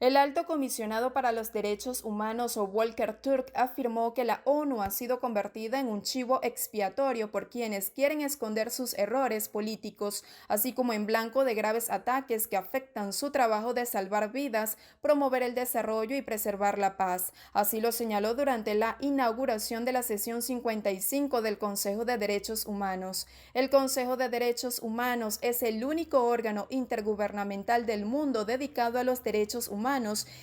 El alto comisionado para los derechos humanos, Volker Turk, afirmó que la ONU ha sido convertida en un chivo expiatorio por quienes quieren esconder sus errores políticos, así como en blanco de graves ataques que afectan su trabajo de salvar vidas, promover el desarrollo y preservar la paz. Así lo señaló durante la inauguración de la sesión 55 del Consejo de Derechos Humanos. El Consejo de Derechos Humanos es el único órgano intergubernamental del mundo dedicado a los derechos humanos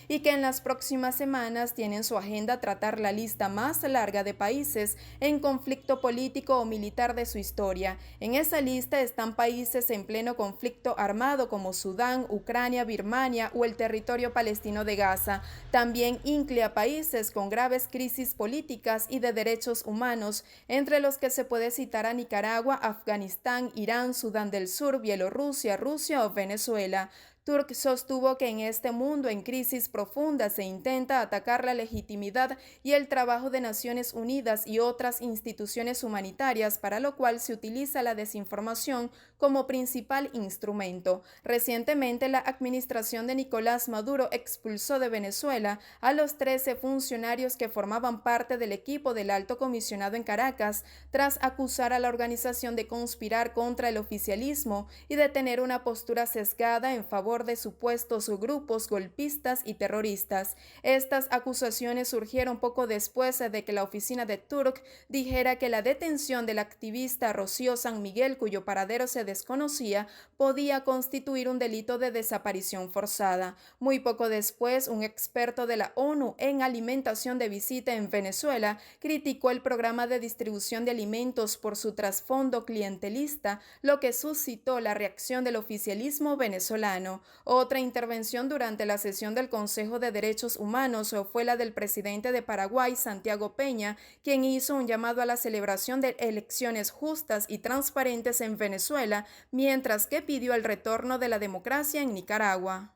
y que en las próximas semanas tiene en su agenda tratar la lista más larga de países en conflicto político o militar de su historia. En esa lista están países en pleno conflicto armado como Sudán, Ucrania, Birmania o el territorio palestino de Gaza. También incluye a países con graves crisis políticas y de derechos humanos, entre los que se puede citar a Nicaragua, Afganistán, Irán, Sudán del Sur, Bielorrusia, Rusia o Venezuela. Turk sostuvo que en este mundo en crisis profunda se intenta atacar la legitimidad y el trabajo de Naciones Unidas y otras instituciones humanitarias, para lo cual se utiliza la desinformación como principal instrumento. Recientemente, la administración de Nicolás Maduro expulsó de Venezuela a los 13 funcionarios que formaban parte del equipo del alto comisionado en Caracas, tras acusar a la organización de conspirar contra el oficialismo y de tener una postura sesgada en favor de supuestos grupos golpistas y terroristas. Estas acusaciones surgieron poco después de que la oficina de Turk dijera que la detención del activista Rocío San Miguel, cuyo paradero se desconocía, podía constituir un delito de desaparición forzada. Muy poco después, un experto de la ONU en alimentación de visita en Venezuela criticó el programa de distribución de alimentos por su trasfondo clientelista, lo que suscitó la reacción del oficialismo venezolano. Otra intervención durante la sesión del Consejo de Derechos Humanos fue la del presidente de Paraguay, Santiago Peña, quien hizo un llamado a la celebración de elecciones justas y transparentes en Venezuela, mientras que pidió el retorno de la democracia en Nicaragua.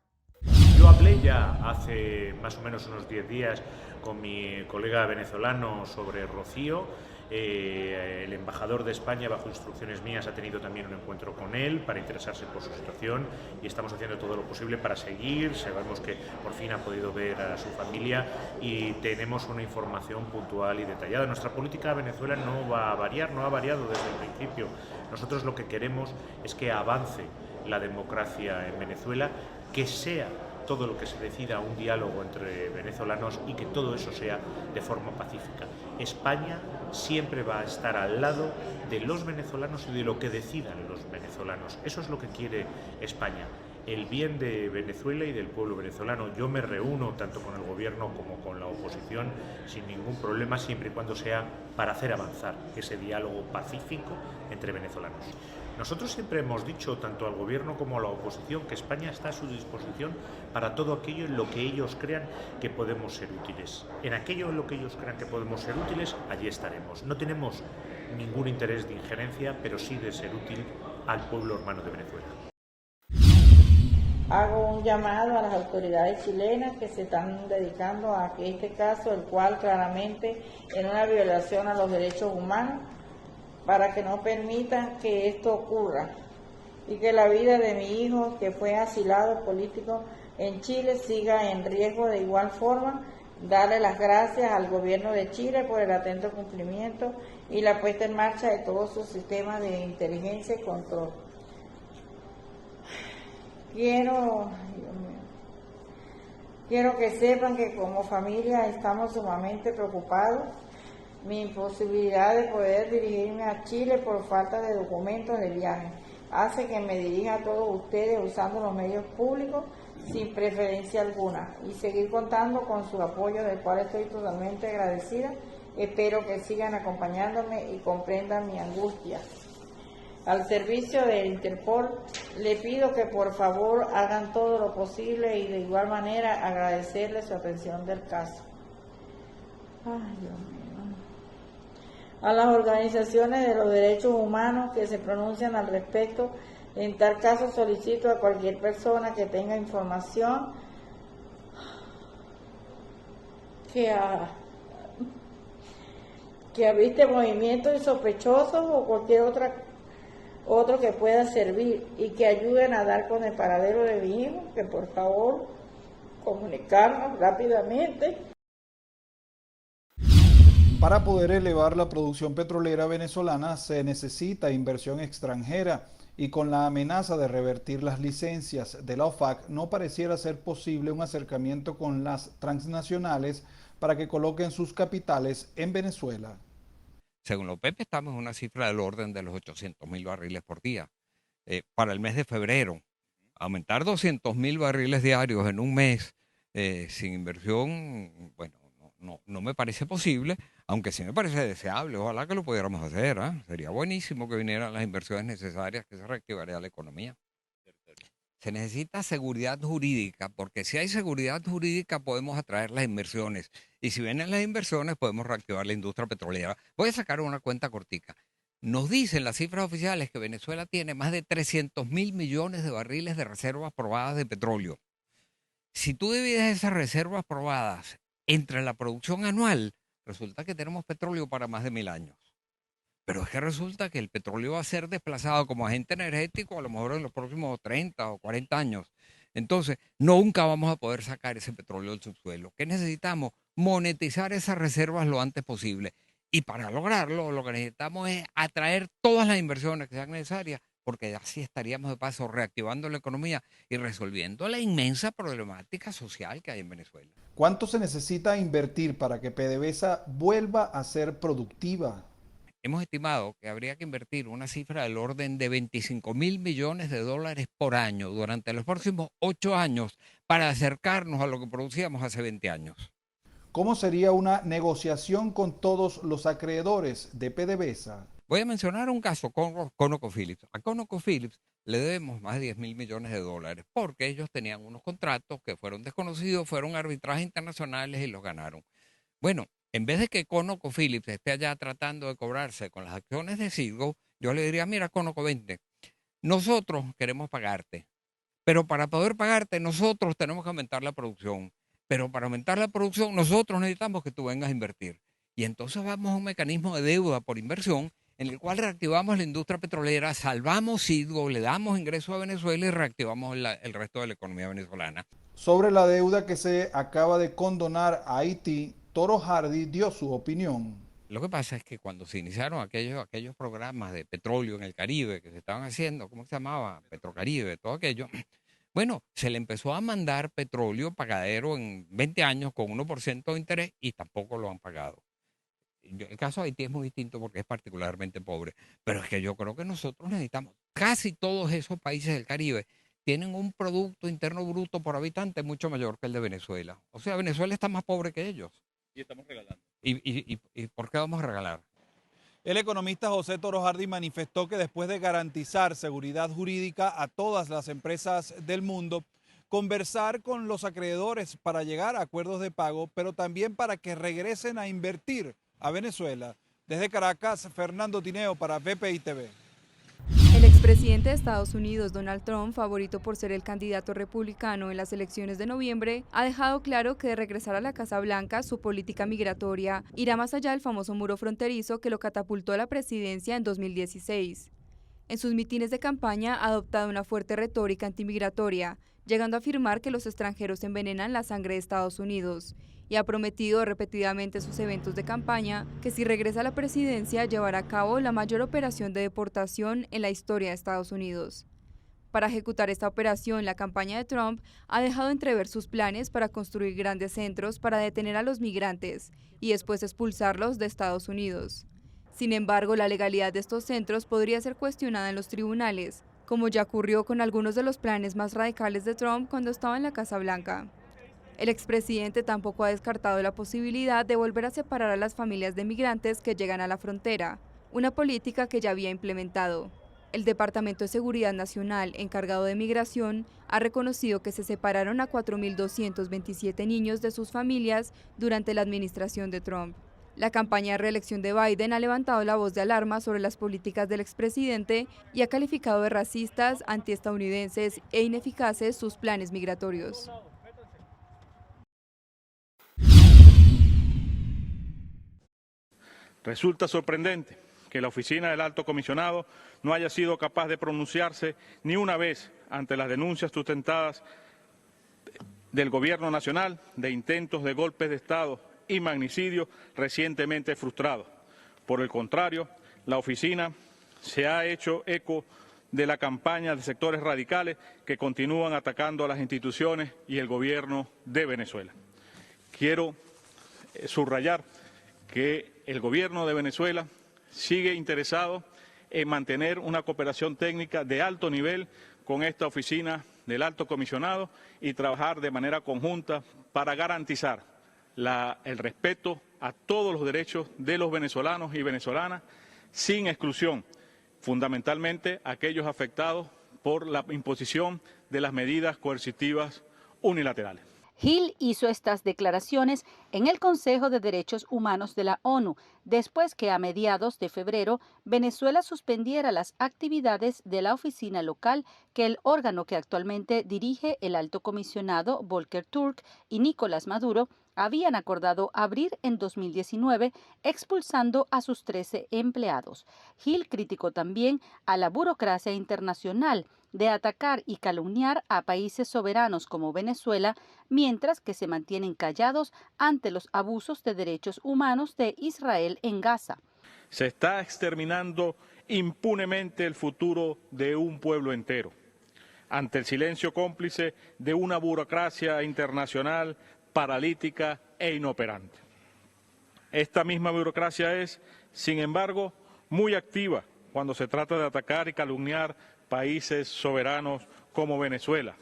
Yo hablé ya hace más o menos unos 10 días con mi colega venezolano sobre Rocío. El embajador de España, bajo instrucciones mías, ha tenido también un encuentro con él para interesarse por su situación y estamos haciendo todo lo posible para seguir. Sabemos que por fin ha podido ver a su familia y tenemos una información puntual y detallada. Nuestra política a Venezuela no va a variar, no ha variado desde el principio. Nosotros lo que queremos es que avance la democracia en Venezuela, que sea todo lo que se decida un diálogo entre venezolanos y que todo eso sea de forma pacífica. España siempre va a estar al lado de los venezolanos y de lo que decidan los venezolanos. Eso es lo que quiere España, el bien de Venezuela y del pueblo venezolano. Yo me reúno tanto con el gobierno como con la oposición sin ningún problema, siempre y cuando sea para hacer avanzar ese diálogo pacífico entre venezolanos. Nosotros siempre hemos dicho, tanto al gobierno como a la oposición, que España está a su disposición para todo aquello en lo que ellos crean que podemos ser útiles. En aquello en lo que ellos crean que podemos ser útiles, allí estaremos. No tenemos ningún interés de injerencia, pero sí de ser útil al pueblo hermano de Venezuela. Hago un llamado a las autoridades chilenas que se están dedicando a que este caso, el cual claramente es una violación a los derechos humanos, para que no permitan que esto ocurra y que la vida de mi hijo, que fue asilado político en Chile, siga en riesgo de igual forma. Darle las gracias al gobierno de Chile por el atento cumplimiento y la puesta en marcha de todo su sistema de inteligencia y control. Quiero que sepan que como familia estamos sumamente preocupados. Mi imposibilidad de poder dirigirme a Chile por falta de documentos de viaje hace que me dirija a todos ustedes usando los medios públicos sin preferencia alguna y seguir contando con su apoyo, del cual estoy totalmente agradecida. Espero que sigan acompañándome y comprendan mi angustia. Al servicio del Interpol le pido que por favor hagan todo lo posible y de igual manera agradecerle su atención del caso. Ay, Dios mío. A las organizaciones de los derechos humanos que se pronuncian al respecto, en tal caso solicito a cualquier persona que tenga información que aviste movimientos sospechosos o cualquier otro que pueda servir y que ayuden a dar con el paradero de mi hijo, que por favor comunicarnos rápidamente. Para poder elevar la producción petrolera venezolana se necesita inversión extranjera y con la amenaza de revertir las licencias de la OFAC no pareciera ser posible un acercamiento con las transnacionales para que coloquen sus capitales en Venezuela. Según la OPEP estamos en una cifra del orden de los 800.000 barriles por día. Para el mes de febrero, aumentar 200.000 barriles diarios en un mes sin inversión, bueno, no me parece posible, aunque sí me parece deseable. Ojalá que lo pudiéramos hacer, ¿eh? Sería buenísimo que vinieran las inversiones necesarias, que se reactivaría la economía. Se necesita seguridad jurídica, porque si hay seguridad jurídica podemos atraer las inversiones. Y si vienen las inversiones podemos reactivar la industria petrolera. Voy a sacar una cuenta cortica. Nos dicen las cifras oficiales que Venezuela tiene más de 300.000 millones de barriles de reservas probadas de petróleo. Si tú divides esas reservas probadas entre la producción anual, resulta que tenemos petróleo para más de 1000 años. Pero es que resulta que el petróleo va a ser desplazado como agente energético a lo mejor en los próximos 30 o 40 años. Entonces, nunca vamos a poder sacar ese petróleo del subsuelo. ¿Qué necesitamos? Monetizar esas reservas lo antes posible. Y para lograrlo, lo que necesitamos es atraer todas las inversiones que sean necesarias, porque así estaríamos de paso reactivando la economía y resolviendo la inmensa problemática social que hay en Venezuela. ¿Cuánto se necesita invertir para que PDVSA vuelva a ser productiva? Hemos estimado que habría que invertir una cifra del orden de 25.000 millones de dólares por año durante los próximos 8 años para acercarnos a lo que producíamos hace 20 años. ¿Cómo sería una negociación con todos los acreedores de PDVSA? Voy a mencionar un caso con ConocoPhillips. A ConocoPhillips le debemos más de 10.000 millones de dólares porque ellos tenían unos contratos que fueron desconocidos, fueron arbitrajes internacionales y los ganaron. Bueno, en vez de que ConocoPhillips esté allá tratando de cobrarse con las acciones de Citgo, yo le diría, mira, Conoco, vente, nosotros queremos pagarte, pero para poder pagarte nosotros tenemos que aumentar la producción, pero para aumentar la producción nosotros necesitamos que tú vengas a invertir. Y entonces vamos a un mecanismo de deuda por inversión en el cual reactivamos la industria petrolera, salvamos Citgo, le damos ingresos a Venezuela y reactivamos el resto de la economía venezolana. Sobre la deuda que se acaba de condonar a Haití, Toro Hardy dio su opinión. Lo que pasa es que cuando se iniciaron aquellos programas de petróleo en el Caribe que se estaban haciendo, ¿cómo se llamaba? Petrocaribe, todo aquello. Bueno, se le empezó a mandar petróleo pagadero en 20 años con 1% de interés y tampoco lo han pagado. El caso de Haití es muy distinto porque es particularmente pobre, pero es que yo creo que nosotros necesitamos, casi todos esos países del Caribe tienen un Producto Interno Bruto por habitante mucho mayor que el de Venezuela. O sea, Venezuela está más pobre que ellos. Y estamos regalando. ¿Y por qué vamos a regalar? El economista José Toro Hardy manifestó que después de garantizar seguridad jurídica a todas las empresas del mundo, conversar con los acreedores para llegar a acuerdos de pago, pero también para que regresen a invertir a Venezuela. Desde Caracas, Fernando Tineo para BPI TV. El expresidente de Estados Unidos, Donald Trump, favorito por ser el candidato republicano en las elecciones de noviembre, ha dejado claro que de regresar a la Casa Blanca, su política migratoria irá más allá del famoso muro fronterizo que lo catapultó a la presidencia en 2016. En sus mítines de campaña ha adoptado una fuerte retórica antimigratoria, llegando a afirmar que los extranjeros envenenan la sangre de Estados Unidos, y ha prometido repetidamente en sus eventos de campaña que si regresa a la presidencia llevará a cabo la mayor operación de deportación en la historia de Estados Unidos. Para ejecutar esta operación, la campaña de Trump ha dejado entrever sus planes para construir grandes centros para detener a los migrantes y después expulsarlos de Estados Unidos. Sin embargo, la legalidad de estos centros podría ser cuestionada en los tribunales, como ya ocurrió con algunos de los planes más radicales de Trump cuando estaba en la Casa Blanca. El expresidente tampoco ha descartado la posibilidad de volver a separar a las familias de migrantes que llegan a la frontera, una política que ya había implementado. El Departamento de Seguridad Nacional, encargado de migración, ha reconocido que se separaron a 4.227 niños de sus familias durante la administración de Trump. La campaña de reelección de Biden ha levantado la voz de alarma sobre las políticas del expresidente y ha calificado de racistas, antiestadounidenses e ineficaces sus planes migratorios. Resulta sorprendente que la oficina del Alto Comisionado no haya sido capaz de pronunciarse ni una vez ante las denuncias sustentadas del Gobierno Nacional de intentos de golpes de Estado y magnicidios recientemente frustrados. Por el contrario, la oficina se ha hecho eco de la campaña de sectores radicales que continúan atacando a las instituciones y el gobierno de Venezuela. Quiero subrayar que el gobierno de Venezuela sigue interesado en mantener una cooperación técnica de alto nivel con esta oficina del Alto Comisionado y trabajar de manera conjunta para garantizar el respeto a todos los derechos de los venezolanos y venezolanas, sin exclusión, fundamentalmente aquellos afectados por la imposición de las medidas coercitivas unilaterales. Hill hizo estas declaraciones en el Consejo de Derechos Humanos de la ONU, después que a mediados de febrero Venezuela suspendiera las actividades de la oficina local que el órgano que actualmente dirige el alto comisionado Volker Turk y Nicolás Maduro habían acordado abrir en 2019, expulsando a sus 13 empleados. Hill criticó también a la burocracia internacional de atacar y calumniar a países soberanos como Venezuela, mientras que se mantienen callados ante los abusos de derechos humanos de Israel en Gaza. Se está exterminando impunemente el futuro de un pueblo entero, ante el silencio cómplice de una burocracia internacional paralítica e inoperante. Esta misma burocracia es, sin embargo, muy activa cuando se trata de atacar y calumniar países soberanos como Venezuela,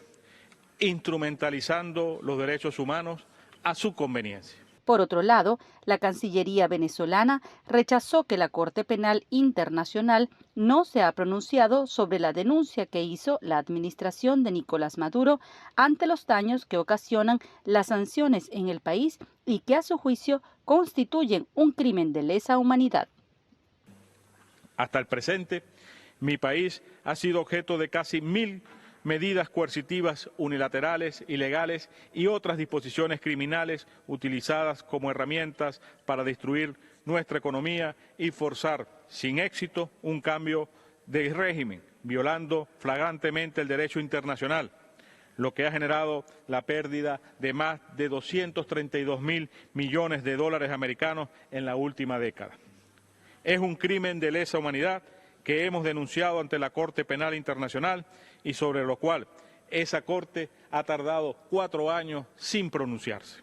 instrumentalizando los derechos humanos a su conveniencia. Por otro lado, la Cancillería venezolana rechazó que la Corte Penal Internacional no se ha pronunciado sobre la denuncia que hizo la administración de Nicolás Maduro ante los daños que ocasionan las sanciones en el país y que a su juicio constituyen un crimen de lesa humanidad. Hasta el presente, mi país ha sido objeto de casi 1000 medidas coercitivas unilaterales, ilegales y otras disposiciones criminales utilizadas como herramientas para destruir nuestra economía y forzar sin éxito un cambio de régimen, violando flagrantemente el derecho internacional, lo que ha generado la pérdida de más de 232.000 millones de dólares americanos en la última década. Es un crimen de lesa humanidad que hemos denunciado ante la Corte Penal Internacional y sobre lo cual esa Corte ha tardado 4 años sin pronunciarse.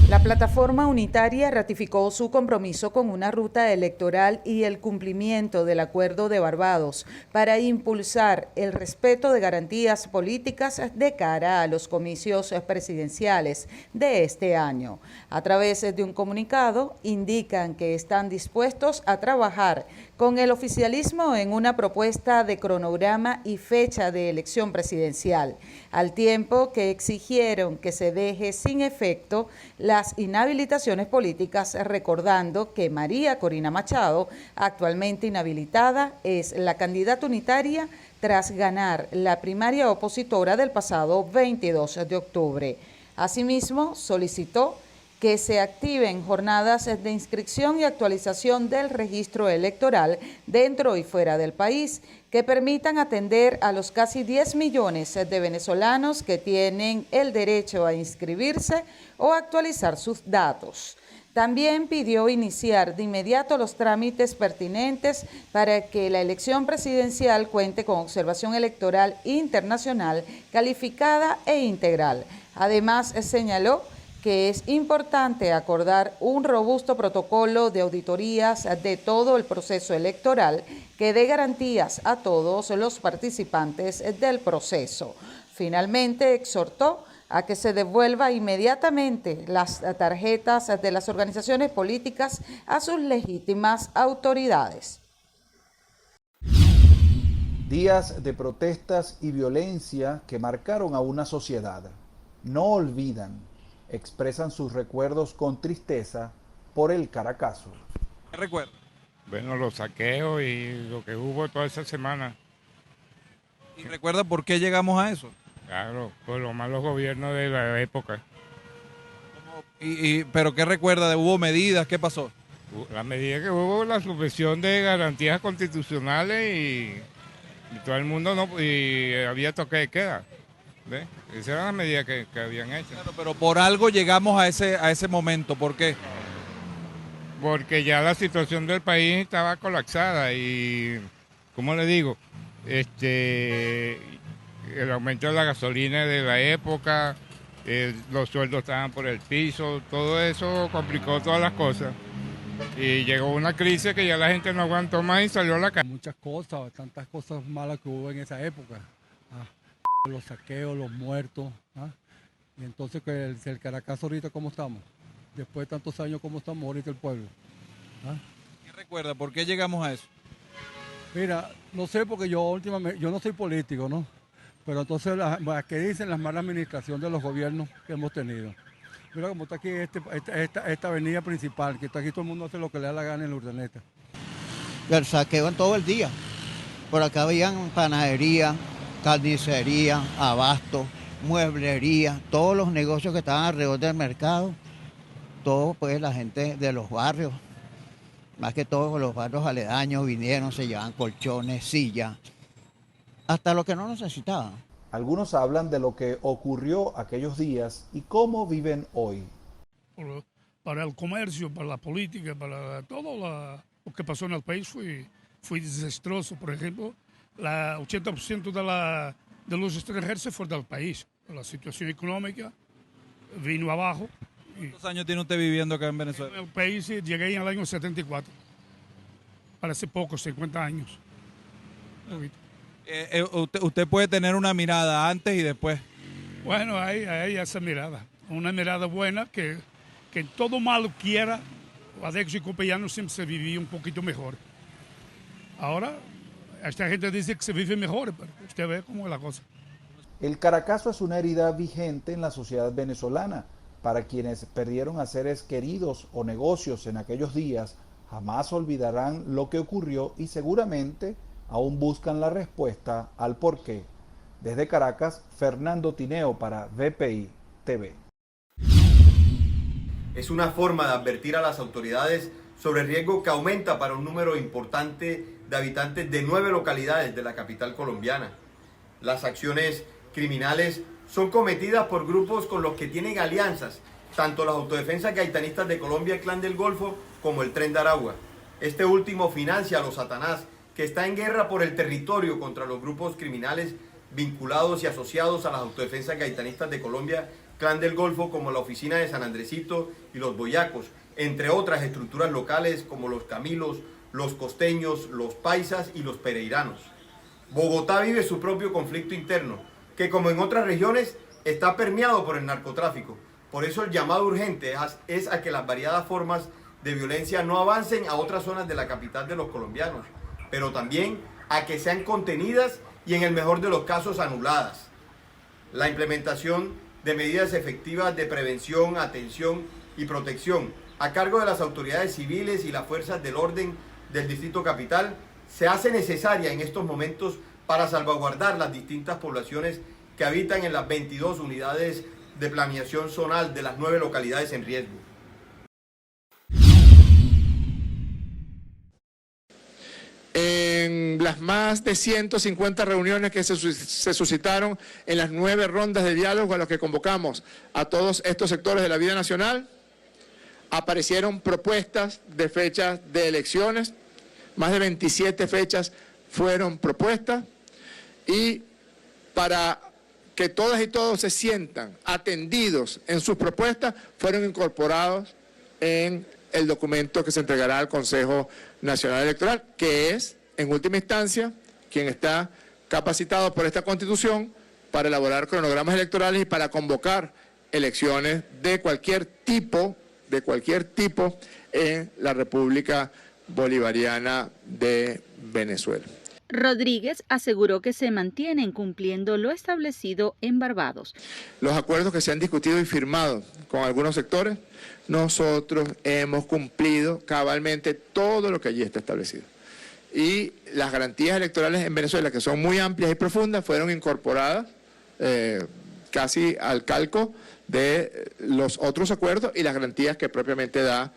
La plataforma unitaria ratificó su compromiso con una ruta electoral y el cumplimiento del Acuerdo de Barbados para impulsar el respeto de garantías políticas de cara a los comicios presidenciales de este año. A través de un comunicado, indican que están dispuestos a trabajar con el oficialismo en una propuesta de cronograma y fecha de elección presidencial, al tiempo que exigieron que se deje sin efecto las inhabilitaciones políticas, recordando que María Corina Machado, actualmente inhabilitada, es la candidata unitaria tras ganar la primaria opositora del pasado 22 de octubre. Asimismo, solicitó que se activen jornadas de inscripción y actualización del registro electoral dentro y fuera del país, que permitan atender a los casi 10 millones de venezolanos que tienen el derecho a inscribirse o actualizar sus datos. También pidió iniciar de inmediato los trámites pertinentes para que la elección presidencial cuente con observación electoral internacional calificada e integral. Además, señaló que es importante acordar un robusto protocolo de auditorías de todo el proceso electoral que dé garantías a todos los participantes del proceso. Finalmente, exhortó a que se devuelva inmediatamente las tarjetas de las organizaciones políticas a sus legítimas autoridades. Días de protestas y violencia que marcaron a una sociedad. No olvidan, expresan sus recuerdos con tristeza por el Caracazo. ¿Qué recuerdo? Bueno, los saqueos y lo que hubo toda esa semana. ¿Y recuerda por qué llegamos a eso? Claro, por los malos gobiernos de la época. ¿Pero qué recuerda? ¿Hubo medidas? ¿Qué pasó? La medida que hubo, la suspensión de garantías constitucionales y todo el mundo no, y había toque de queda. ¿Ves? Esa era la medida que habían hecho. Claro, pero por algo llegamos a ese momento. ¿Por qué? Porque ya la situación del país estaba colapsada y, ¿cómo le digo? El aumento de la gasolina de la época, los sueldos estaban por el piso, todo eso complicó todas las cosas. Y llegó una crisis que ya la gente no aguantó más y salió a la calle. Muchas cosas, tantas cosas malas que hubo en esa época. Los saqueos, los muertos. Y entonces, el Caracas ahorita, ¿cómo estamos? Después de tantos años, ¿cómo estamos ahorita el pueblo? ¿Qué recuerda? ¿Por qué llegamos a eso? Mira, no sé, porque yo no soy político, ¿no? Pero entonces, ¿qué dicen las malas administraciones de los gobiernos que hemos tenido? Mira cómo está aquí esta avenida principal, que está aquí todo el mundo hace lo que le da la gana en la Urdaneta. El saqueo en todo el día. Por acá habían panadería, carnicería, abasto, mueblería, todos los negocios que estaban alrededor del mercado, todo pues la gente de los barrios, más que todos los barrios aledaños vinieron, se llevaban colchones, sillas, hasta lo que no necesitaban. Algunos hablan de lo que ocurrió aquellos días y cómo viven hoy. Para el comercio, para la política, para todo lo que pasó en el país fue desastroso. Por ejemplo, el 80% de los extranjeros se fueron del país. La situación económica vino abajo. ¿Cuántos años tiene usted viviendo acá en Venezuela? En el país llegué en el año 74. Parece poco, 50 años. Usted puede tener una mirada antes y después. Bueno, hay esa mirada. Una mirada buena que todo malo quiera, Adex y Copellano siempre se vivía un poquito mejor. Ahora, esta gente dice que se vive mejor, pero usted ve cómo es la cosa. El Caracazo es una herida vigente en la sociedad venezolana. Para quienes perdieron a seres queridos o negocios en aquellos días, jamás olvidarán lo que ocurrió y seguramente aún buscan la respuesta al porqué. Desde Caracas, Fernando Tineo para VPI TV. Es una forma de advertir a las autoridades sobre el riesgo que aumenta para un número importante de habitantes de 9 localidades de la capital colombiana. Las acciones criminales son cometidas por grupos con los que tienen alianzas, tanto las autodefensas gaitanistas de Colombia, Clan del Golfo, como el Tren de Aragua. Este último financia a los Satanás, que está en guerra por el territorio contra los grupos criminales vinculados y asociados a las autodefensas gaitanistas de Colombia, Clan del Golfo, como la Oficina de San Andresito y los Boyacos, entre otras estructuras locales como los Camilos, los Costeños, los Paisas y los Pereiranos. Bogotá vive su propio conflicto interno, que como en otras regiones está permeado por el narcotráfico. Por eso el llamado urgente es a que las variadas formas de violencia no avancen a otras zonas de la capital de los colombianos, pero también a que sean contenidas y en el mejor de los casos anuladas. La implementación de medidas efectivas de prevención, atención y protección a cargo de las autoridades civiles y las fuerzas del orden del Distrito Capital se hace necesaria en estos momentos para salvaguardar las distintas poblaciones que habitan en las 22 unidades de planeación zonal de las 9 localidades en riesgo. En las más de 150 reuniones que se suscitaron en las 9 rondas de diálogo a los que convocamos a todos estos sectores de la vida nacional, aparecieron propuestas de fechas de elecciones, más de 27 fechas fueron propuestas, y para que todas y todos se sientan atendidos en sus propuestas, fueron incorporados en el documento que se entregará al Consejo Nacional Electoral, que es, en última instancia, quien está capacitado por esta Constitución para elaborar cronogramas electorales y para convocar elecciones de cualquier tipo en la República Bolivariana de Venezuela. Rodríguez aseguró que se mantienen cumpliendo lo establecido en Barbados. Los acuerdos que se han discutido y firmado con algunos sectores, nosotros hemos cumplido cabalmente todo lo que allí está establecido. Y las garantías electorales en Venezuela, que son muy amplias y profundas, fueron incorporadas casi al calco de los otros acuerdos y las garantías que propiamente da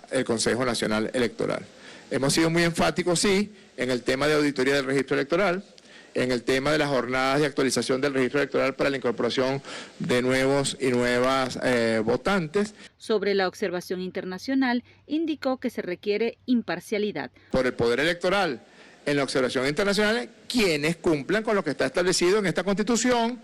el Consejo Nacional Electoral. Hemos sido muy enfáticos, sí, en el tema de auditoría del registro electoral, en el tema de las jornadas de actualización del registro electoral para la incorporación de nuevos y nuevas votantes. Sobre la observación internacional, indicó que se requiere imparcialidad. Por el Poder Electoral en la observación internacional, quienes cumplan con lo que está establecido en esta Constitución,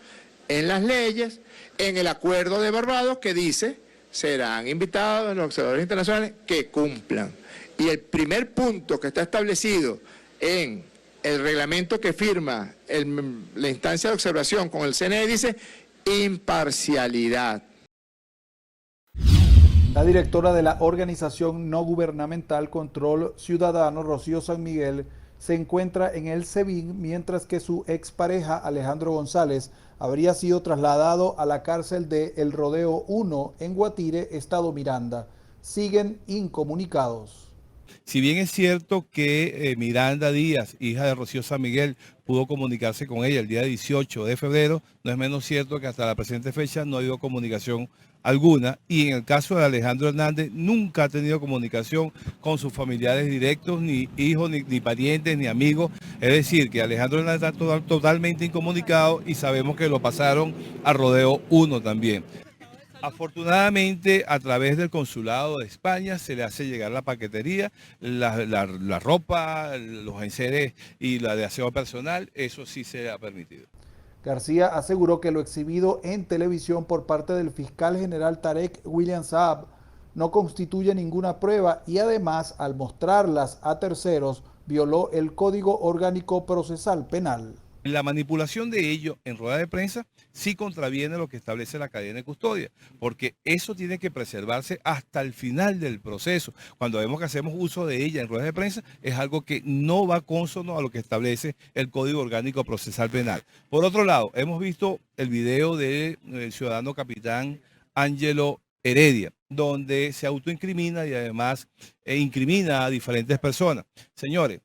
en las leyes, en el Acuerdo de Barbados, que dice serán invitados los observadores internacionales que cumplan. Y el primer punto que está establecido en el reglamento que firma la instancia de observación con el CNE dice imparcialidad. La directora de la organización no gubernamental Control Ciudadano, Rocío San Miguel, se encuentra en el SEBIN, mientras que su expareja Alejandro González habría sido trasladado a la cárcel de El Rodeo 1 en Guatire, estado Miranda. Siguen incomunicados. Si bien es cierto que Miranda Díaz, hija de Rocío San Miguel, pudo comunicarse con ella el día 18 de febrero, no es menos cierto que hasta la presente fecha no ha habido comunicación alguna, y en el caso de Alejandro Hernández nunca ha tenido comunicación con sus familiares directos, ni hijos, ni parientes, ni amigos. Es decir, que Alejandro Hernández está totalmente incomunicado y sabemos que lo pasaron a Rodeo 1 también. Afortunadamente, a través del Consulado de España se le hace llegar la paquetería, la ropa, los enseres y la de aseo personal, eso sí se ha permitido. García aseguró que lo exhibido en televisión por parte del fiscal general Tarek William Saab no constituye ninguna prueba y además, al mostrarlas a terceros, violó el Código Orgánico Procesal Penal. La manipulación de ello en rueda de prensa sí contraviene lo que establece la cadena de custodia, porque eso tiene que preservarse hasta el final del proceso. Cuando vemos que hacemos uso de ella en rueda de prensa, es algo que no va consono a lo que establece el Código Orgánico Procesal Penal. Por otro lado, hemos visto el video del ciudadano capitán Ángelo Heredia, donde se autoincrimina y además incrimina a diferentes personas. Señores,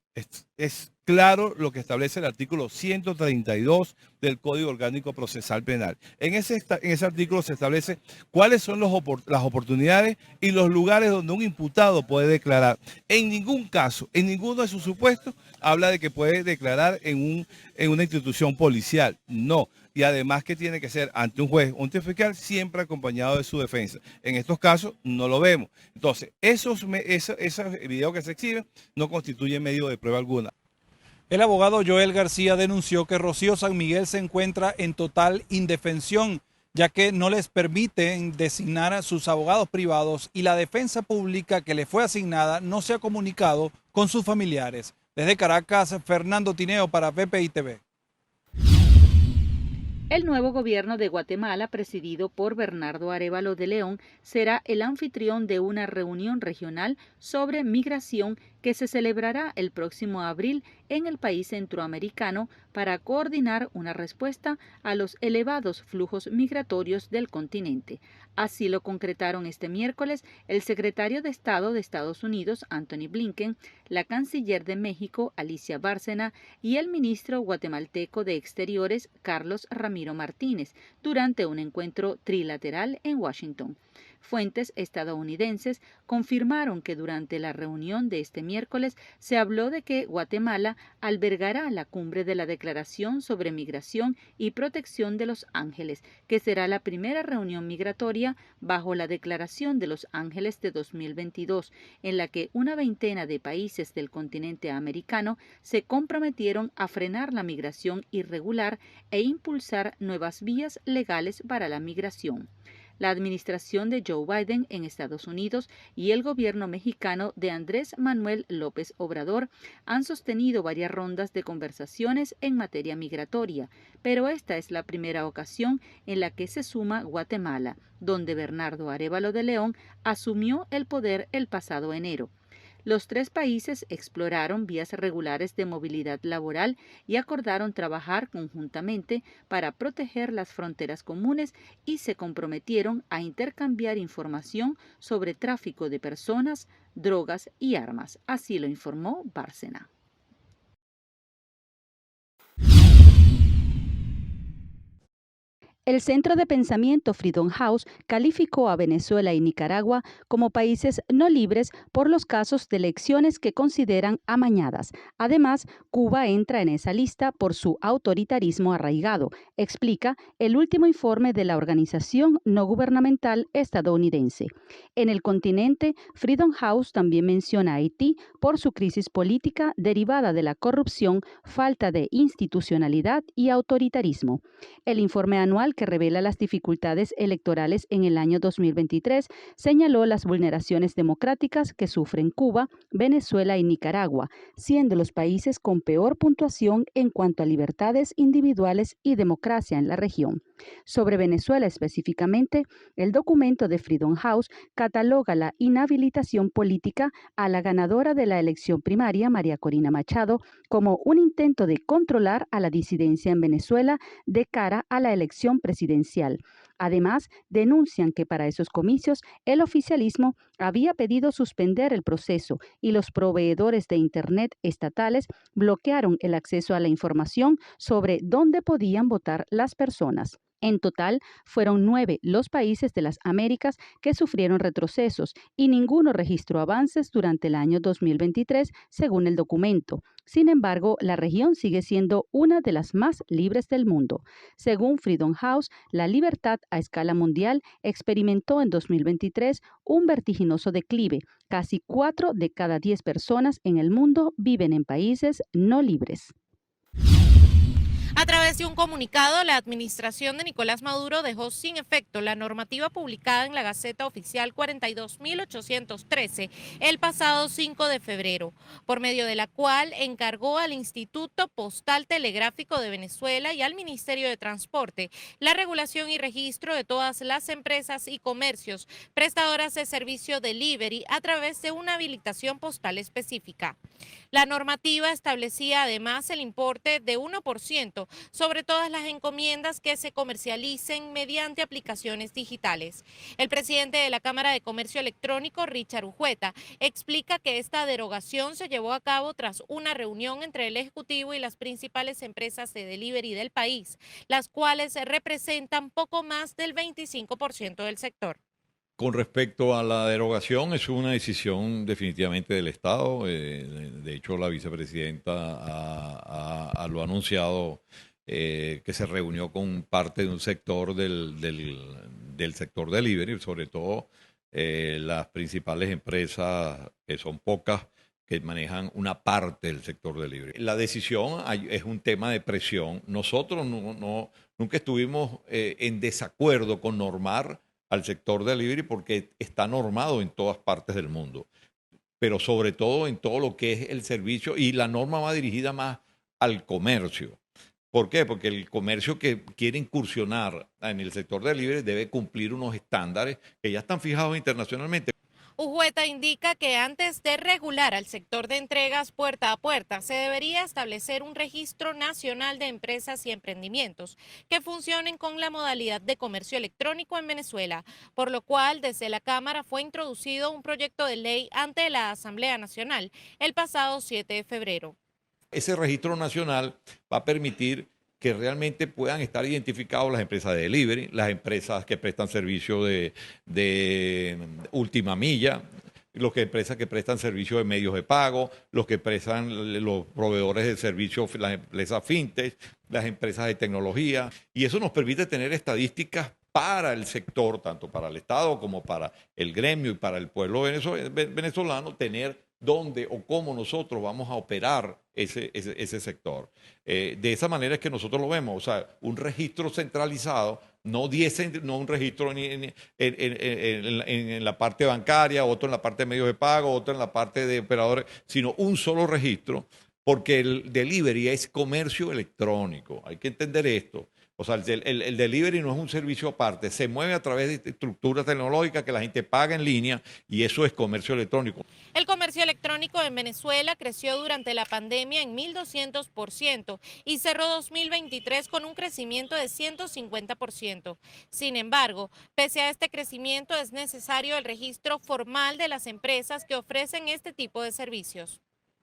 es claro lo que establece el artículo 132 del Código Orgánico Procesal Penal. En ese artículo se establece cuáles son las oportunidades y los lugares donde un imputado puede declarar. En ningún caso, en ninguno de sus supuestos, habla de que puede declarar en una institución policial. No. Y además que tiene que ser ante un juez o ante un fiscal, siempre acompañado de su defensa. En estos casos no lo vemos. Entonces, esos videos que se exhiben no constituyen medio de prueba alguna. El abogado Joel García denunció que Rocío San Miguel se encuentra en total indefensión, ya que no les permiten designar a sus abogados privados y la defensa pública que le fue asignada no se ha comunicado con sus familiares. Desde Caracas, Fernando Tineo para PPI TV. El nuevo gobierno de Guatemala, presidido por Bernardo Arévalo de León, será el anfitrión de una reunión regional sobre migración que se celebrará el próximo abril en el país centroamericano para coordinar una respuesta a los elevados flujos migratorios del continente. Así lo concretaron este miércoles el secretario de Estado de Estados Unidos, Anthony Blinken, la canciller de México, Alicia Bárcena, y el ministro guatemalteco de Exteriores, Carlos Ramiro Martínez, durante un encuentro trilateral en Washington. Fuentes estadounidenses confirmaron que durante la reunión de este miércoles se habló de que Guatemala albergará la cumbre de la Declaración sobre Migración y Protección de Los Ángeles, que será la primera reunión migratoria bajo la Declaración de Los Ángeles de 2022, en la que una veintena de países del continente americano se comprometieron a frenar la migración irregular e impulsar nuevas vías legales para la migración. La administración de Joe Biden en Estados Unidos y el gobierno mexicano de Andrés Manuel López Obrador han sostenido varias rondas de conversaciones en materia migratoria, pero esta es la primera ocasión en la que se suma Guatemala, donde Bernardo Arévalo de León asumió el poder el pasado enero. Los tres países exploraron vías regulares de movilidad laboral y acordaron trabajar conjuntamente para proteger las fronteras comunes y se comprometieron a intercambiar información sobre tráfico de personas, drogas y armas. Así lo informó Bárcena. El Centro de Pensamiento Freedom House calificó a Venezuela y Nicaragua como países no libres por los casos de elecciones que consideran amañadas. Además, Cuba entra en esa lista por su autoritarismo arraigado, explica el último informe de la organización no gubernamental estadounidense. En el continente, Freedom House también menciona a Haití por su crisis política derivada de la corrupción, falta de institucionalidad y autoritarismo. El informe anual que revela las dificultades electorales en el año 2023 señaló las vulneraciones democráticas que sufren Cuba, Venezuela y Nicaragua, siendo los países con peor puntuación en cuanto a libertades individuales y democracia en la región. Sobre Venezuela específicamente, el documento de Freedom House cataloga la inhabilitación política a la ganadora de la elección primaria, María Corina Machado, como un intento de controlar a la disidencia en Venezuela de cara a la elección presidencial. Además, denuncian que para esos comicios el oficialismo había pedido suspender el proceso y los proveedores de Internet estatales bloquearon el acceso a la información sobre dónde podían votar las personas. En total, fueron 9 los países de las Américas que sufrieron retrocesos y ninguno registró avances durante el año 2023, según el documento. Sin embargo, la región sigue siendo una de las más libres del mundo. Según Freedom House, la libertad a escala mundial experimentó en 2023 un vertiginoso declive. Casi 4 de cada 10 personas en el mundo viven en países no libres. A través de un comunicado, la administración de Nicolás Maduro dejó sin efecto la normativa publicada en la Gaceta Oficial 42.813 el pasado 5 de febrero, por medio de la cual encargó al Instituto Postal Telegráfico de Venezuela y al Ministerio de Transporte la regulación y registro de todas las empresas y comercios prestadoras de servicio delivery a través de una habilitación postal específica. La normativa establecía además el importe de 1% sobre todas las encomiendas que se comercialicen mediante aplicaciones digitales. El presidente de la Cámara de Comercio Electrónico, Richard Urjueta, explica que esta derogación se llevó a cabo tras una reunión entre el Ejecutivo y las principales empresas de delivery del país, las cuales representan poco más del 25% del sector. Con respecto a la derogación, es una decisión definitivamente del Estado. De hecho, la vicepresidenta lo ha anunciado, que se reunió con parte de un sector del sector delivery, sobre todo las principales empresas, que son pocas, que manejan una parte del sector delivery. La decisión es un tema de presión. Nosotros nunca estuvimos en desacuerdo con normar al sector delivery porque está normado en todas partes del mundo, pero sobre todo en todo lo que es el servicio, y la norma va dirigida más al comercio. ¿Por qué? Porque el comercio que quiere incursionar en el sector delivery debe cumplir unos estándares que ya están fijados internacionalmente. Urjueta indica que antes de regular al sector de entregas puerta a puerta, se debería establecer un registro nacional de empresas y emprendimientos que funcionen con la modalidad de comercio electrónico en Venezuela, por lo cual desde la Cámara fue introducido un proyecto de ley ante la Asamblea Nacional el pasado 7 de febrero. Ese registro nacional va a permitir que realmente puedan estar identificados las empresas de delivery, las empresas que prestan servicio de última milla, empresas que prestan servicio de medios de pago, los proveedores de servicios, las empresas fintech, las empresas de tecnología, y eso nos permite tener estadísticas para el sector, tanto para el Estado como para el gremio y para el pueblo venezolano, tener dónde o cómo nosotros vamos a operar ese sector. De esa manera es que nosotros lo vemos, o sea, un registro centralizado, no un registro en la parte bancaria, otro en la parte de medios de pago, otro en la parte de operadores, sino un solo registro, porque el delivery es comercio electrónico, hay que entender esto. O sea, el delivery no es un servicio aparte, se mueve a través de estructuras tecnológicas que la gente paga en línea, y eso es comercio electrónico. El comercio electrónico en Venezuela creció durante la pandemia en 1.200% y cerró 2023 con un crecimiento de 150%. Sin embargo, pese a este crecimiento, es necesario el registro formal de las empresas que ofrecen este tipo de servicios.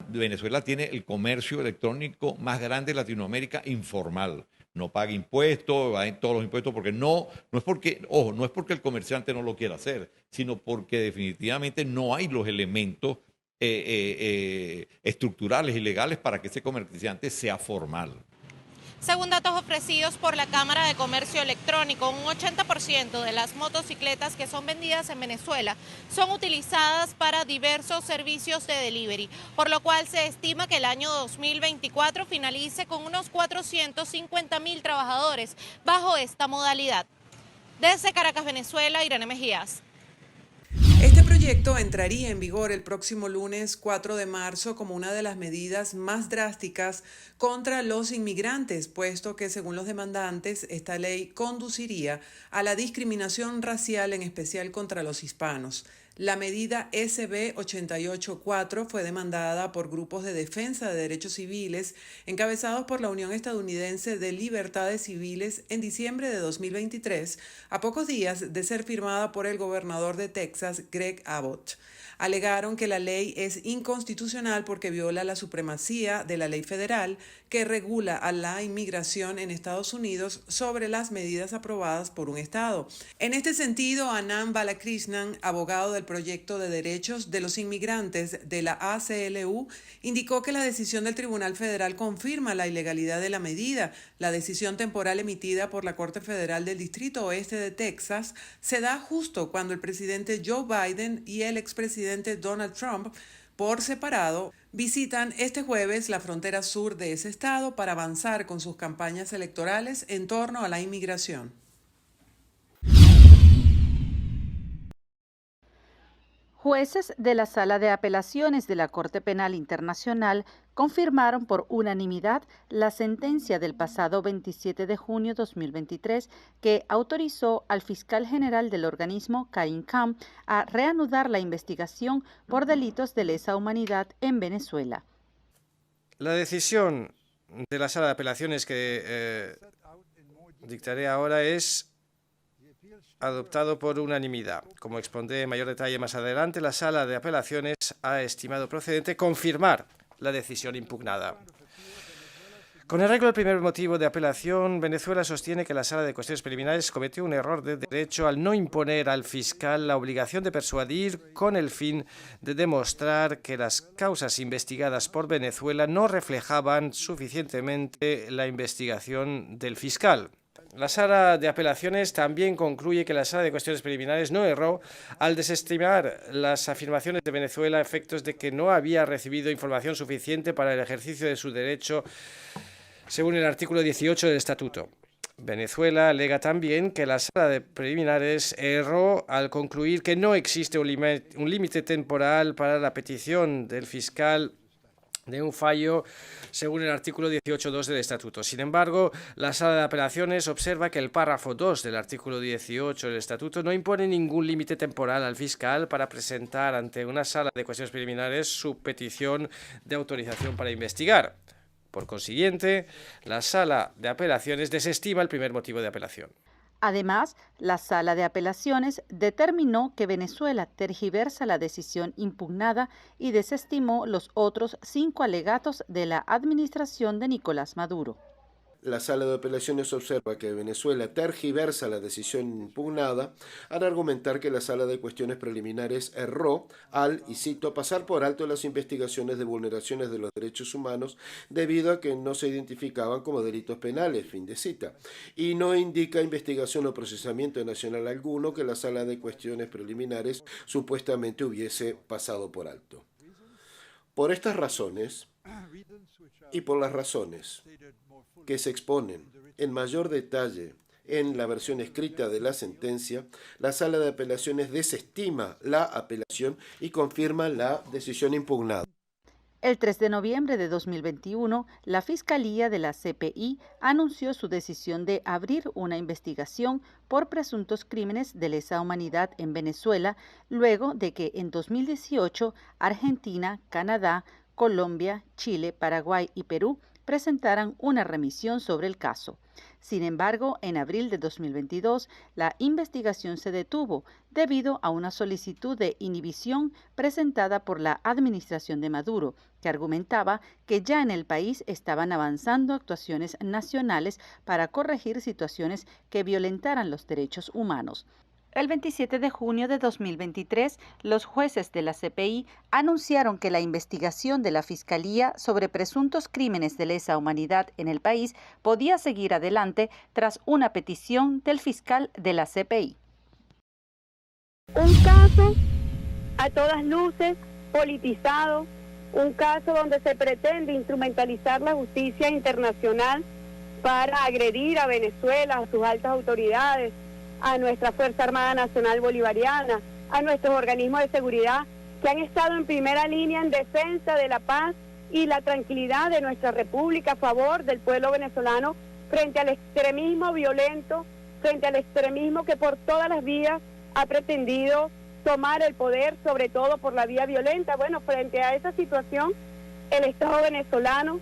Venezuela tiene el comercio electrónico más grande de Latinoamérica informal. no pague impuestos, bajen todos los impuestos, porque no es porque, ojo, no es porque el comerciante no lo quiera hacer, sino porque definitivamente no hay los elementos estructurales y legales para que ese comerciante sea formal. Según datos ofrecidos por la Cámara de Comercio Electrónico, un 80% de las motocicletas que son vendidas en Venezuela son utilizadas para diversos servicios de delivery, por lo cual se estima que el año 2024 finalice con unos 450.000 trabajadores bajo esta modalidad. Desde Caracas, Venezuela, Irene Mejías. Este proyecto entraría en vigor el próximo lunes 4 de marzo como una de las medidas más drásticas contra los inmigrantes, puesto que, según los demandantes, esta ley conduciría a la discriminación racial, en especial contra los hispanos. La medida SB 884 fue demandada por grupos de defensa de derechos civiles encabezados por la Unión Estadounidense de Libertades Civiles en diciembre de 2023, a pocos días de ser firmada por el gobernador de Texas, Greg Abbott. Alegaron que la ley es inconstitucional porque viola la supremacía de la ley federal que regula a la inmigración en Estados Unidos sobre las medidas aprobadas por un estado. En este sentido, Anand Balakrishnan, abogado del proyecto de derechos de los inmigrantes de la ACLU, indicó que la decisión del Tribunal Federal confirma la ilegalidad de la medida. La decisión temporal emitida por la Corte Federal del Distrito Oeste de Texas se da justo cuando el presidente Joe Biden y el expresidente Donald Trump, por separado, visitan este jueves la frontera sur de ese estado para avanzar con sus campañas electorales en torno a la inmigración. Jueces de la Sala de Apelaciones de la Corte Penal Internacional confirmaron por unanimidad la sentencia del pasado 27 de junio de 2023 que autorizó al fiscal general del organismo, Karim Khan, a reanudar la investigación por delitos de lesa humanidad en Venezuela. La decisión de la Sala de Apelaciones que dictaré ahora es adoptado por unanimidad. Como expondré en mayor detalle más adelante, la Sala de Apelaciones ha estimado procedente confirmar la decisión impugnada. Con arreglo al primer motivo de apelación, Venezuela sostiene que la Sala de Cuestiones Preliminares cometió un error de derecho al no imponer al fiscal la obligación de persuadir con el fin de demostrar que las causas investigadas por Venezuela no reflejaban suficientemente la investigación del fiscal. La Sala de Apelaciones también concluye que la Sala de Cuestiones Preliminares no erró al desestimar las afirmaciones de Venezuela a efectos de que no había recibido información suficiente para el ejercicio de su derecho según el artículo 18 del Estatuto. Venezuela alega también que la Sala de Preliminares erró al concluir que no existe un límite temporal para la petición del fiscal de un fallo según el artículo 18.2 del Estatuto. Sin embargo, la Sala de Apelaciones observa que el párrafo 2 del artículo 18 del Estatuto no impone ningún límite temporal al fiscal para presentar ante una Sala de Cuestiones Preliminares su petición de autorización para investigar. Por consiguiente, la Sala de Apelaciones desestima el primer motivo de apelación. Además, la Sala de Apelaciones determinó que Venezuela tergiversa la decisión impugnada y desestimó los otros 5 alegatos de la administración de Nicolás Maduro. La Sala de Apelaciones observa que Venezuela tergiversa la decisión impugnada al argumentar que la Sala de Cuestiones Preliminares erró al, y cito, pasar por alto las investigaciones de vulneraciones de los derechos humanos debido a que no se identificaban como delitos penales, fin de cita, y no indica investigación o procesamiento nacional alguno que la Sala de Cuestiones Preliminares supuestamente hubiese pasado por alto. Por estas razones, y por las razones que se exponen en mayor detalle en la versión escrita de la sentencia, la Sala de Apelaciones desestima la apelación y confirma la decisión impugnada. El 3 de noviembre de 2021, la Fiscalía de la CPI anunció su decisión de abrir una investigación por presuntos crímenes de lesa humanidad en Venezuela, luego de que en 2018 Argentina, Canadá, Colombia, Chile, Paraguay y Perú presentaran una remisión sobre el caso. Sin embargo, en abril de 2022, la investigación se detuvo debido a una solicitud de inhibición presentada por la administración de Maduro, que argumentaba que ya en el país estaban avanzando actuaciones nacionales para corregir situaciones que violentaran los derechos humanos. El 27 de junio de 2023, los jueces de la CPI anunciaron que la investigación de la Fiscalía sobre presuntos crímenes de lesa humanidad en el país podía seguir adelante tras una petición del fiscal de la CPI. Un caso a todas luces politizado, un caso donde se pretende instrumentalizar la justicia internacional para agredir a Venezuela, a sus altas autoridades, a nuestra Fuerza Armada Nacional Bolivariana, a nuestros organismos de seguridad que han estado en primera línea en defensa de la paz y la tranquilidad de nuestra república a favor del pueblo venezolano frente al extremismo violento, frente al extremismo que por todas las vías ha pretendido tomar el poder, sobre todo por la vía violenta. Bueno, frente a esa situación, el Estado venezolano,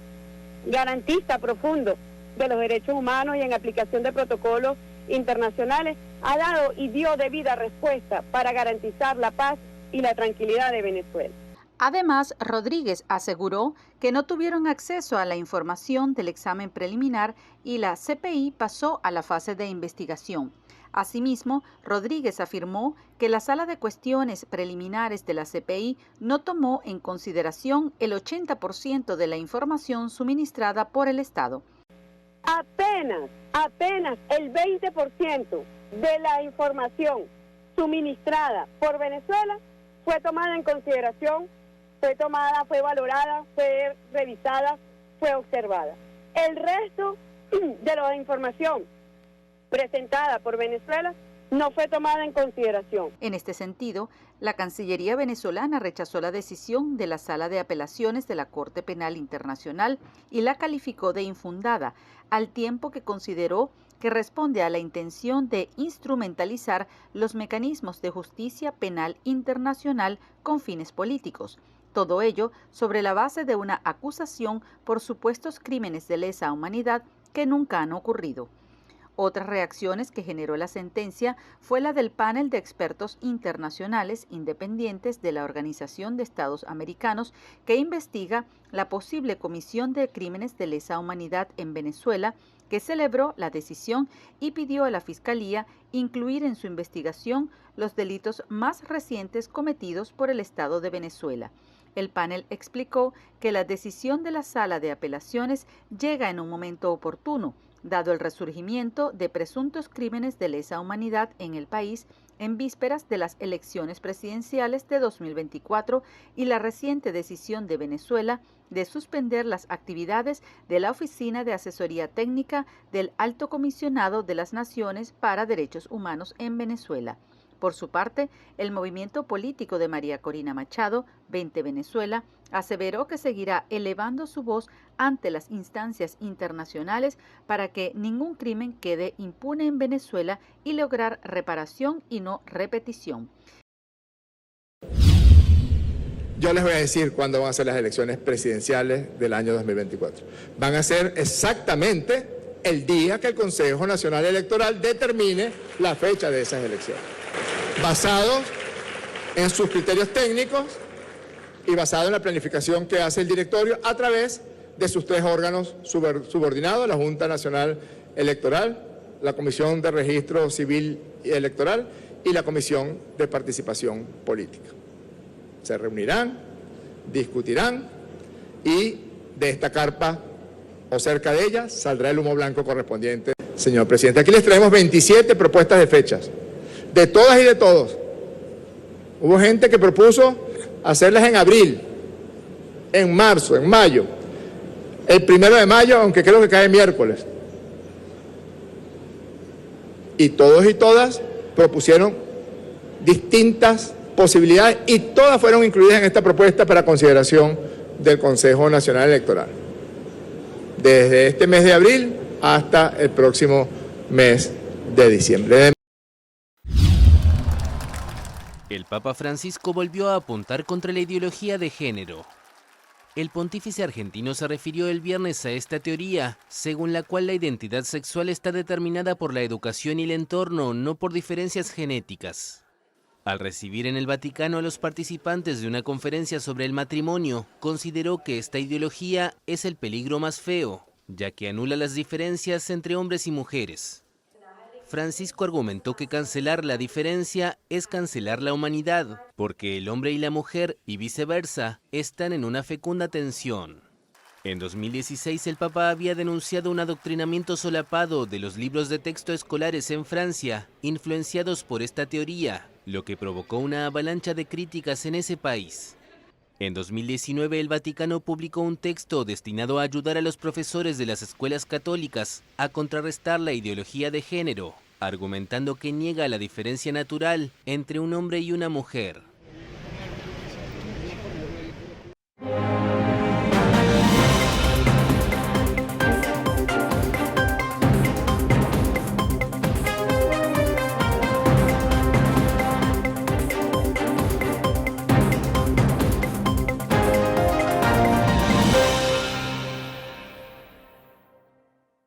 garantista profundo de los derechos humanos y en aplicación de protocolos internacionales, ha dado y dio debida respuesta para garantizar la paz y la tranquilidad de Venezuela. Además, Rodríguez aseguró que no tuvieron acceso a la información del examen preliminar y la CPI pasó a la fase de investigación. Asimismo, Rodríguez afirmó que la Sala de Cuestiones Preliminares de la CPI no tomó en consideración el 80% de la información suministrada por el Estado. Apenas el 20% de la información suministrada por Venezuela fue tomada en consideración, fue valorada, fue revisada, fue observada. El resto de la información presentada por Venezuela no fue tomada en consideración. En este sentido, la Cancillería venezolana rechazó la decisión de la Sala de Apelaciones de la Corte Penal Internacional y la calificó de infundada, al tiempo que consideró que responde a la intención de instrumentalizar los mecanismos de justicia penal internacional con fines políticos. Todo ello sobre la base de una acusación por supuestos crímenes de lesa humanidad que nunca han ocurrido. Otras reacciones que generó la sentencia fue la del panel de expertos internacionales independientes de la Organización de Estados Americanos que investiga la posible comisión de crímenes de lesa humanidad en Venezuela, que celebró la decisión y pidió a la Fiscalía incluir en su investigación los delitos más recientes cometidos por el Estado de Venezuela. El panel explicó que la decisión de la Sala de Apelaciones llega en un momento oportuno, dado el resurgimiento de presuntos crímenes de lesa humanidad en el país en vísperas de las elecciones presidenciales de 2024 y la reciente decisión de Venezuela de suspender las actividades de la Oficina de Asesoría Técnica del Alto Comisionado de las Naciones para Derechos Humanos en Venezuela. Por su parte, el movimiento político de María Corina Machado, 20 Venezuela, aseveró que seguirá elevando su voz ante las instancias internacionales para que ningún crimen quede impune en Venezuela y lograr reparación y no repetición. Yo les voy a decir cuándo van a ser las elecciones presidenciales del año 2024. Van a ser exactamente el día que el Consejo Nacional Electoral determine la fecha de esas elecciones, basados en sus criterios técnicos y basado en la planificación que hace el directorio a través de sus tres órganos subordinados, la Junta Nacional Electoral, la Comisión de Registro Civil y Electoral y la Comisión de Participación Política. Se reunirán, discutirán y de esta carpa o cerca de ella saldrá el humo blanco correspondiente. Señor presidente, aquí les traemos 27 propuestas de fechas, de todas y de todos. Hubo gente que propuso hacerlas en abril, en marzo, en mayo, el 1 de mayo, aunque creo que cae miércoles. Y todos y todas propusieron distintas posibilidades y todas fueron incluidas en esta propuesta para consideración del Consejo Nacional Electoral. Desde este mes de abril hasta el próximo mes de diciembre. El Papa Francisco volvió a apuntar contra la ideología de género. El pontífice argentino se refirió el viernes a esta teoría, según la cual la identidad sexual está determinada por la educación y el entorno, no por diferencias genéticas. Al recibir en el Vaticano a los participantes de una conferencia sobre el matrimonio, consideró que esta ideología es el peligro más feo, ya que anula las diferencias entre hombres y mujeres. Francisco argumentó que cancelar la diferencia es cancelar la humanidad, porque el hombre y la mujer, y viceversa, están en una fecunda tensión. En 2016, el Papa había denunciado un adoctrinamiento solapado de los libros de texto escolares en Francia, influenciados por esta teoría, lo que provocó una avalancha de críticas en ese país. En 2019, el Vaticano publicó un texto destinado a ayudar a los profesores de las escuelas católicas a contrarrestar la ideología de género, argumentando que niega la diferencia natural entre un hombre y una mujer.